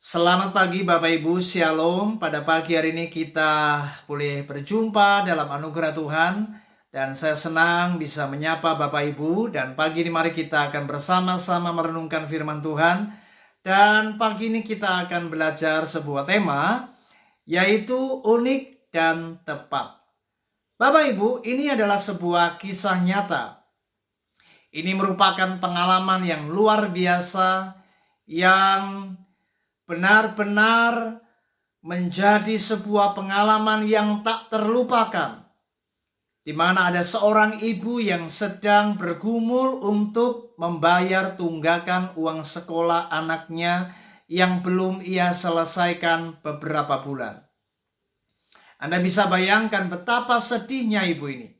Selamat pagi Bapak Ibu, Shalom. Pada pagi hari ini kita boleh berjumpa dalam anugerah Tuhan. Dan saya senang bisa menyapa Bapak Ibu. Dan pagi ini mari kita akan bersama-sama merenungkan firman Tuhan. Dan pagi ini kita akan belajar sebuah tema, yaitu unik dan tepat. Bapak Ibu, ini adalah sebuah kisah nyata. Ini merupakan pengalaman yang luar biasa, yang benar-benar menjadi sebuah pengalaman yang tak terlupakan, di mana ada seorang ibu yang sedang bergumul untuk membayar tunggakan uang sekolah anaknya yang belum ia selesaikan beberapa bulan. Anda bisa bayangkan betapa sedihnya ibu ini,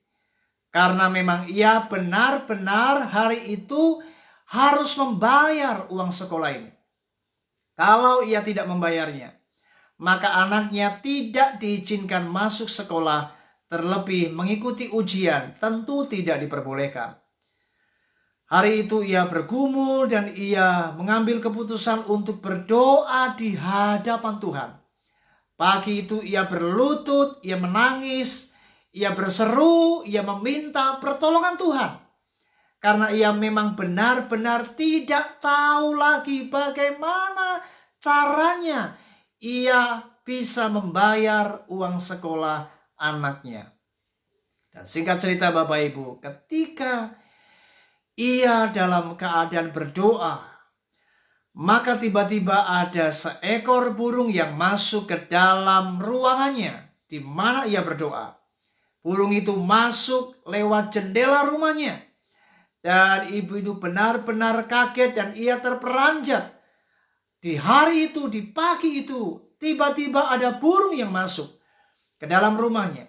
karena memang ia benar-benar hari itu harus membayar uang sekolah ini. Kalau ia tidak membayarnya, maka anaknya tidak diizinkan masuk sekolah, terlebih mengikuti ujian tentu tidak diperbolehkan. Hari itu ia bergumul dan ia mengambil keputusan untuk berdoa di hadapan Tuhan. Pagi itu ia berlutut, ia menangis, ia berseru, ia meminta pertolongan Tuhan. Karena ia memang benar-benar tidak tahu lagi bagaimana caranya ia bisa membayar uang sekolah anaknya. Dan singkat cerita Bapak Ibu, ketika ia dalam keadaan berdoa, maka tiba-tiba ada seekor burung yang masuk ke dalam ruangannya di mana ia berdoa. Burung itu masuk lewat jendela rumahnya. Dan ibu itu benar-benar kaget dan ia terperanjat. Di hari itu, di pagi itu, tiba-tiba ada burung yang masuk ke dalam rumahnya.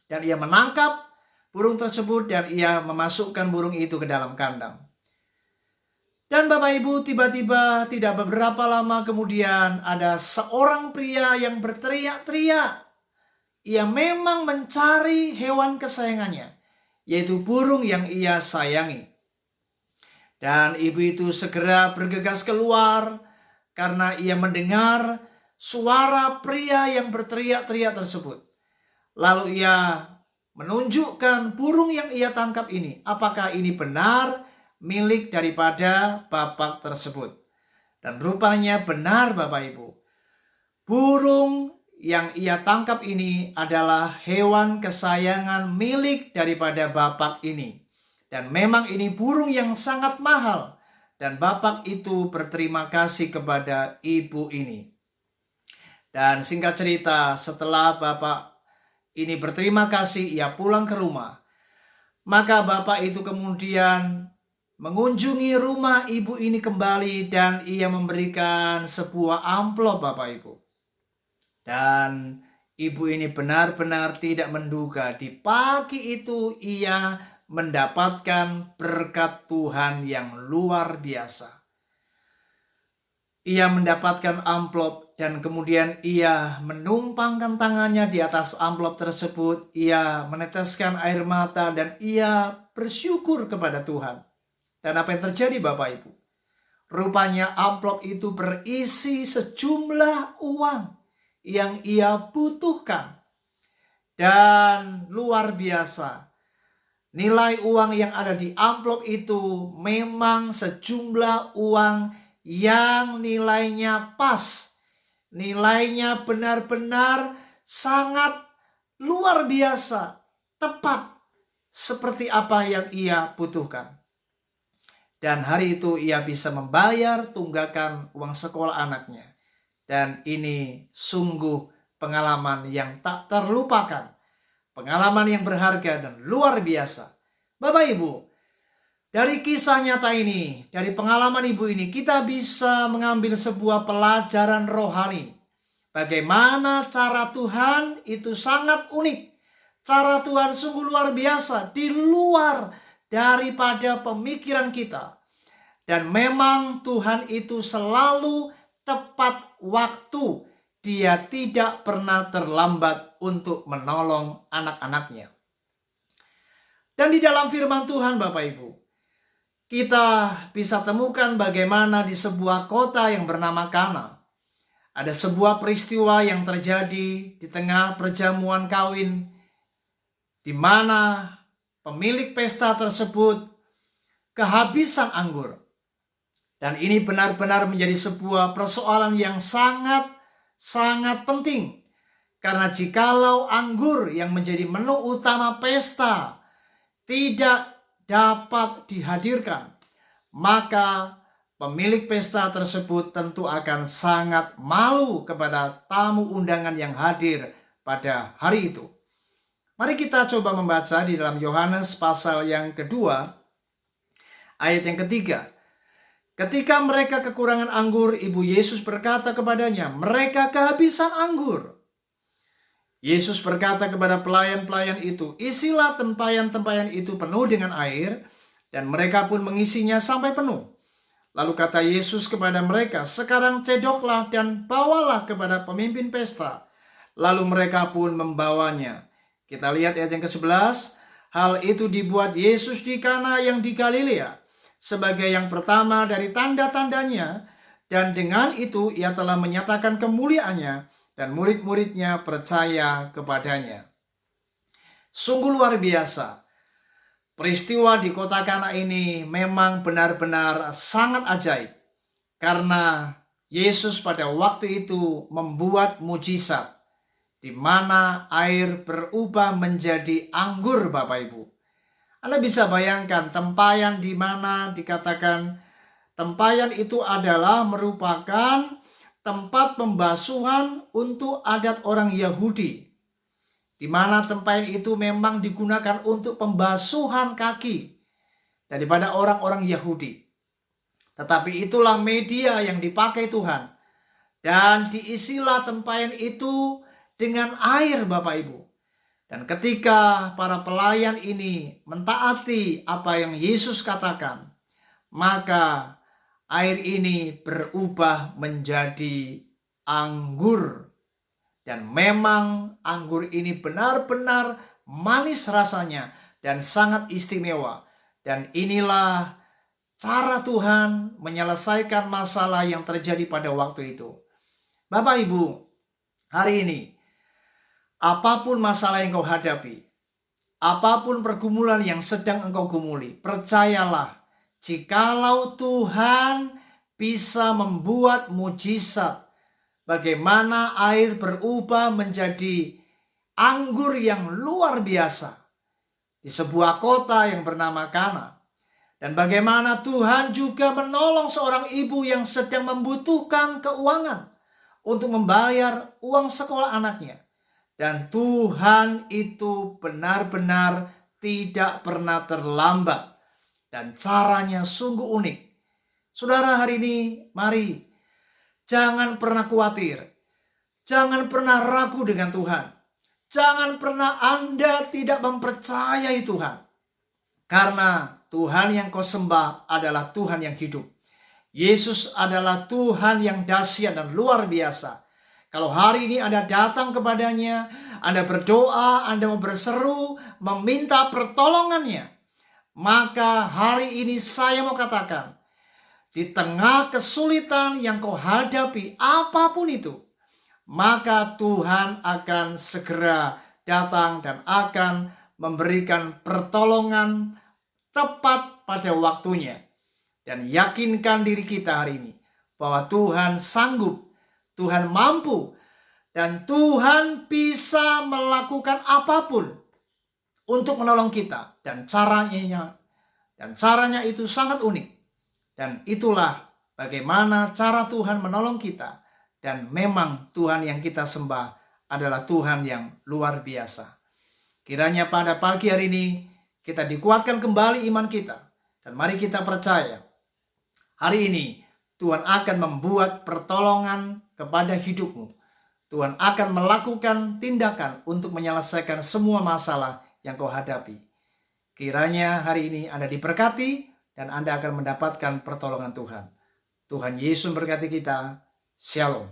Dan ia menangkap burung tersebut dan ia memasukkan burung itu ke dalam kandang. Dan Bapak Ibu, tiba-tiba tidak beberapa lama kemudian ada seorang pria yang berteriak-teriak. Ia memang mencari hewan kesayangannya, yaitu burung yang ia sayangi. Dan ibu itu segera bergegas keluar karena ia mendengar suara pria yang berteriak-teriak tersebut. Lalu ia menunjukkan burung yang ia tangkap ini, apakah ini benar milik daripada bapak tersebut. Dan rupanya benar Bapak Ibu. Burung yang ia tangkap ini adalah hewan kesayangan milik daripada bapak ini. Dan memang ini burung yang sangat mahal. Dan bapak itu berterima kasih kepada ibu ini. Dan singkat cerita, setelah bapak ini berterima kasih, ia pulang ke rumah. Maka bapak itu kemudian mengunjungi rumah ibu ini kembali dan ia memberikan sebuah amplop Bapak Ibu. Dan ibu ini benar-benar tidak menduga di pagi itu ia mendapatkan berkat Tuhan yang luar biasa. Ia mendapatkan amplop dan kemudian ia menumpangkan tangannya di atas amplop tersebut. Ia meneteskan air mata dan ia bersyukur kepada Tuhan. Dan apa yang terjadi Bapak Ibu? Rupanya amplop itu berisi sejumlah uang yang ia butuhkan. Dan luar biasa, nilai uang yang ada di amplop itu memang sejumlah uang yang nilainya pas. Nilainya benar-benar sangat luar biasa, tepat seperti apa yang ia butuhkan. Dan hari itu ia bisa membayar tunggakan uang sekolah anaknya. Dan ini sungguh pengalaman yang tak terlupakan. Pengalaman yang berharga dan luar biasa. Bapak Ibu, dari kisah nyata ini, dari pengalaman ibu ini, kita bisa mengambil sebuah pelajaran rohani. Bagaimana cara Tuhan itu sangat unik. Cara Tuhan sungguh luar biasa, di luar daripada pemikiran kita. Dan memang Tuhan itu selalu tepat waktu. Dia tidak pernah terlambat untuk menolong anak-anaknya. Dan di dalam firman Tuhan Bapak Ibu, kita bisa temukan bagaimana di sebuah kota yang bernama Kana. Ada sebuah peristiwa yang terjadi di tengah perjamuan kawin, di mana pemilik pesta tersebut kehabisan anggur. Dan ini benar-benar menjadi sebuah persoalan yang sangat penting. Karena jikalau anggur yang menjadi menu utama pesta tidak dapat dihadirkan, maka pemilik pesta tersebut tentu akan sangat malu kepada tamu undangan yang hadir pada hari itu. Mari kita coba membaca di dalam Yohanes pasal yang kedua, ayat yang ketiga. Ketika mereka kekurangan anggur, Ibu Yesus berkata kepadanya, mereka kehabisan anggur. Yesus berkata kepada pelayan-pelayan itu, isilah tempayan-tempayan itu penuh dengan air, dan mereka pun mengisinya sampai penuh. Lalu kata Yesus kepada mereka, sekarang cedoklah dan bawalah kepada pemimpin pesta. Lalu mereka pun membawanya. Kita lihat ayat yang ke-11, hal itu dibuat Yesus di Kana yang di Galilea, sebagai yang pertama dari tanda-tandanya, dan dengan itu ia telah menyatakan kemuliaannya, dan murid-muridnya percaya kepadanya. Sungguh luar biasa. Peristiwa di kota Kana ini memang benar-benar sangat ajaib. Karena Yesus pada waktu itu membuat mujizat, di mana air berubah menjadi anggur, Bapak Ibu. Anda bisa bayangkan tempayan di mana dikatakan tempayan itu adalah merupakan tempat pembasuhan untuk adat orang Yahudi. Di mana tempayan itu memang digunakan untuk pembasuhan kaki daripada orang-orang Yahudi. Tetapi itulah media yang dipakai Tuhan. Dan diisilah tempayan itu dengan air, Bapak Ibu. Dan ketika para pelayan ini mentaati apa yang Yesus katakan, maka air ini berubah menjadi anggur. Dan memang anggur ini benar-benar manis rasanya dan sangat istimewa. Dan inilah cara Tuhan menyelesaikan masalah yang terjadi pada waktu itu. Bapak Ibu, hari ini apapun masalah yang kau hadapi, apapun pergumulan yang sedang engkau gumuli, percayalah, jikalau Tuhan bisa membuat mujizat, bagaimana air berubah menjadi anggur yang luar biasa di sebuah kota yang bernama Kana. Dan bagaimana Tuhan juga menolong seorang ibu yang sedang membutuhkan keuangan untuk membayar uang sekolah anaknya. Dan Tuhan itu benar-benar tidak pernah terlambat. Dan caranya sungguh unik. Saudara, hari ini mari jangan pernah khawatir. Jangan pernah ragu dengan Tuhan. Jangan pernah Anda tidak mempercayai Tuhan. Karena Tuhan yang kau sembah adalah Tuhan yang hidup. Yesus adalah Tuhan yang dahsyat dan luar biasa. Kalau hari ini Anda datang kepadanya, Anda berdoa, Anda mau berseru, meminta pertolongannya, maka hari ini saya mau katakan, di tengah kesulitan yang kau hadapi, apapun itu, maka Tuhan akan segera datang dan akan memberikan pertolongan tepat pada waktunya. Dan yakinkan diri kita hari ini bahwa Tuhan sanggup, Tuhan mampu, dan Tuhan bisa melakukan apapun untuk menolong kita. Dan caranya itu sangat unik. Dan itulah bagaimana cara Tuhan menolong kita. Dan memang Tuhan yang kita sembah adalah Tuhan yang luar biasa. Kiranya pada pagi hari ini kita dikuatkan kembali iman kita. Dan mari kita percaya, hari ini Tuhan akan membuat pertolongan kepada hidupmu. Tuhan akan melakukan tindakan untuk menyelesaikan semua masalah yang kau hadapi. Kiranya hari ini Anda diberkati dan Anda akan mendapatkan pertolongan Tuhan. Tuhan Yesus memberkati kita. Shalom.